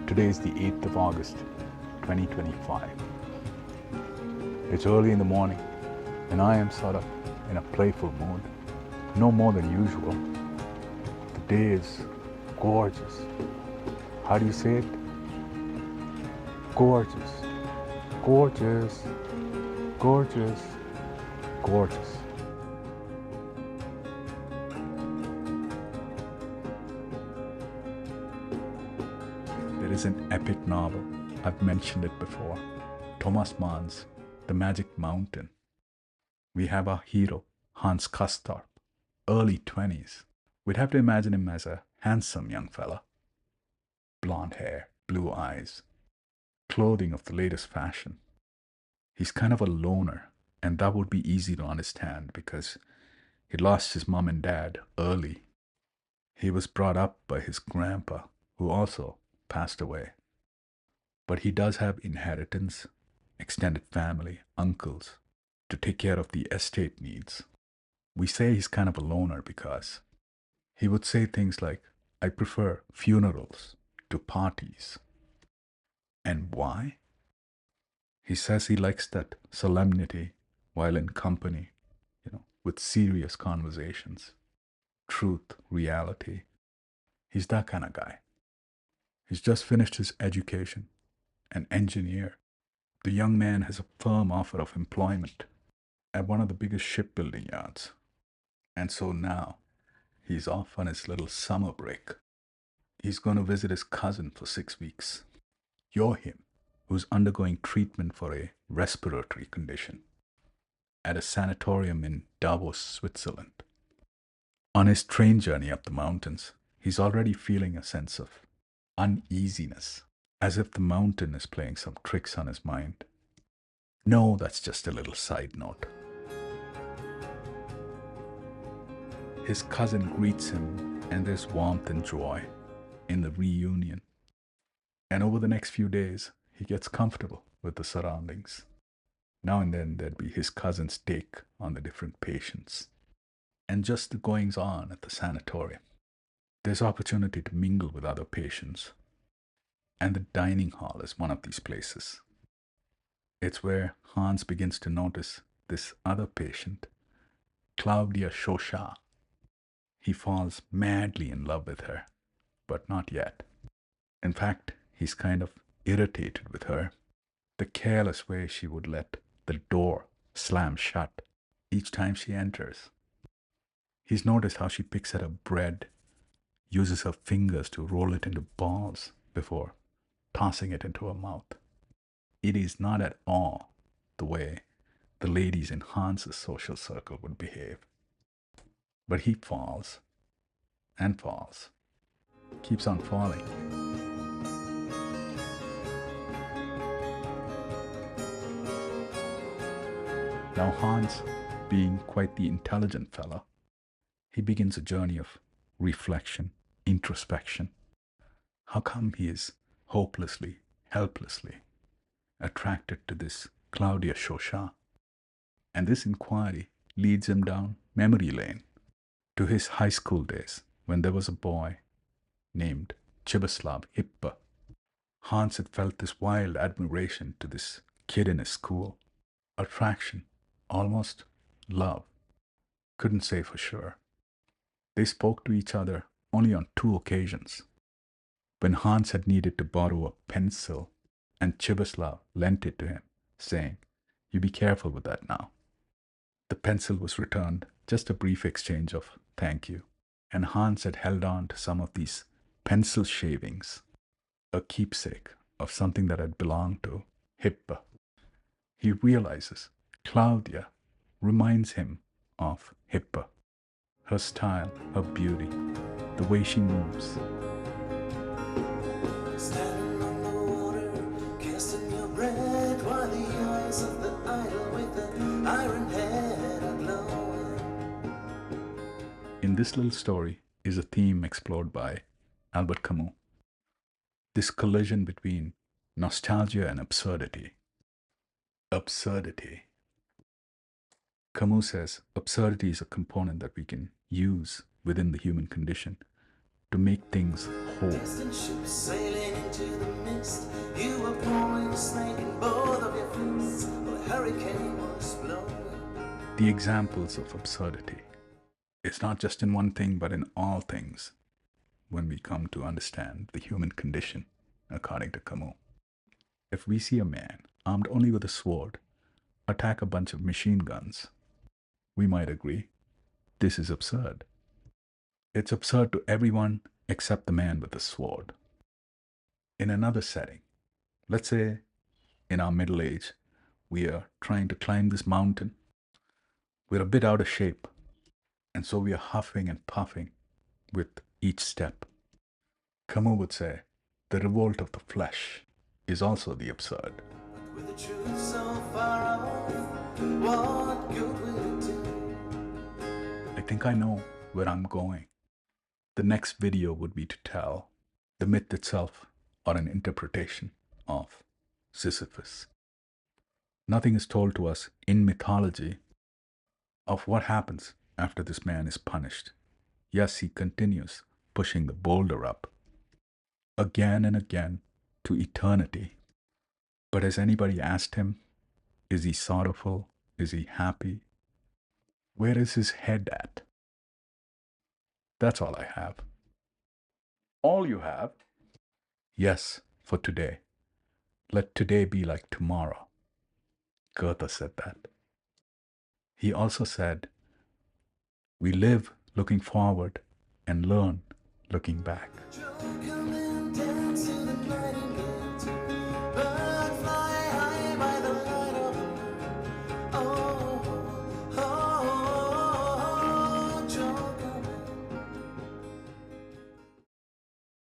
Today is the 8th of August, 2025. It's early in the morning, and I am sort of in a playful mood, no more than usual. The day is gorgeous. How do you say it? Gorgeous. Gorgeous. Gorgeous. Gorgeous. There is an epic novel, I've mentioned it before, Thomas Mann's The Magic Mountain. We have our hero, Hans Castorp, early 20s. We'd have to imagine him as a handsome young fella. Blonde hair, blue eyes, clothing of the latest fashion. He's kind of a loner, and that would be easy to understand because he lost his mom and dad early. He was brought up by his grandpa, who also passed away. But he does have inheritance, extended family, uncles, to take care of the estate needs. We say he's kind of a loner because he would say things like, I prefer funerals to parties. And why? He says he likes that solemnity while in company, with serious conversations, truth, reality. He's that kind of guy. He's just finished his education, an engineer. The young man has a firm offer of employment at one of the biggest shipbuilding yards. And so now he's off on his little summer break. He's going to visit his cousin for 6 weeks. You're him, who's undergoing treatment for a respiratory condition at a sanatorium in Davos, Switzerland. On his train journey up the mountains, he's already feeling a sense of uneasiness, as if the mountain is playing some tricks on his mind. No, that's just a little side note. His cousin greets him, and there's warmth and joy in the reunion. And over the next few days, he gets comfortable with the surroundings. Now and then there'd be his cousin's take on the different patients, and just the goings on at the sanatorium. There's opportunity to mingle with other patients, and the dining hall is one of these places. It's where Hans begins to notice this other patient, Claudia Chauchat. He falls madly in love with her, but not yet. In fact, he's kind of irritated with her. The careless way she would let the door slam shut each time she enters. He's noticed how she picks at her bread, uses her fingers to roll it into balls before tossing it into her mouth. It is not at all the way the ladies in Hans's social circle would behave. But he falls and falls, keeps on falling. Now Hans, being quite the intelligent fellow, he begins a journey of reflection, introspection. How come he is hopelessly, helplessly attracted to this Claudia Chauchat? And this inquiry leads him down memory lane to his high school days when there was a boy named Chibislav Hippe. Hans had felt this wild admiration to this kid in his school. Attraction, almost love. Couldn't say for sure. They spoke to each other only on 2 occasions. When Hans had needed to borrow a pencil, and Chibislav lent it to him, saying, "You be careful with that now." The pencil was returned, just a brief exchange of thank you, and Hans had held on to some of these pencil shavings, a keepsake of something that had belonged to Hippe. He realizes Claudia reminds him of Hippe. Her style, her beauty, the way she moves. Standing on the water, casting your bread, while the eyes of the idol with the iron head are glowing. In this little story is a theme explored by Albert Camus. This collision between nostalgia and absurdity. Absurdity. Camus says absurdity is a component that we can use within the human condition to to make things whole. Distant ships sailing into the mist. You were pouring a snake in both of your fists. A hurricane was blowing. The examples of absurdity is not just in one thing, but in all things when we come to understand the human condition, according to Camus. If we see a man armed only with a sword attack a bunch of machine guns, we might agree this is absurd. It's absurd to everyone except the man with the sword. In another setting, let's say in our middle age, we are trying to climb this mountain. We're a bit out of shape, and so we are huffing and puffing with each step. Camus would say, the revolt of the flesh is also the absurd. With the truth so far off, what good will it do? I think I know where I'm going. The next video would be to tell the myth itself or an interpretation of Sisyphus. Nothing is told to us in mythology of what happens after this man is punished. Yes, he continues pushing the boulder up again and again to eternity. But has anybody asked him, is he sorrowful? Is he happy? Where is his head at? That's all I have. All you have? Yes, for today. Let today be like tomorrow. Goethe said that. He also said, we live looking forward and learn looking back.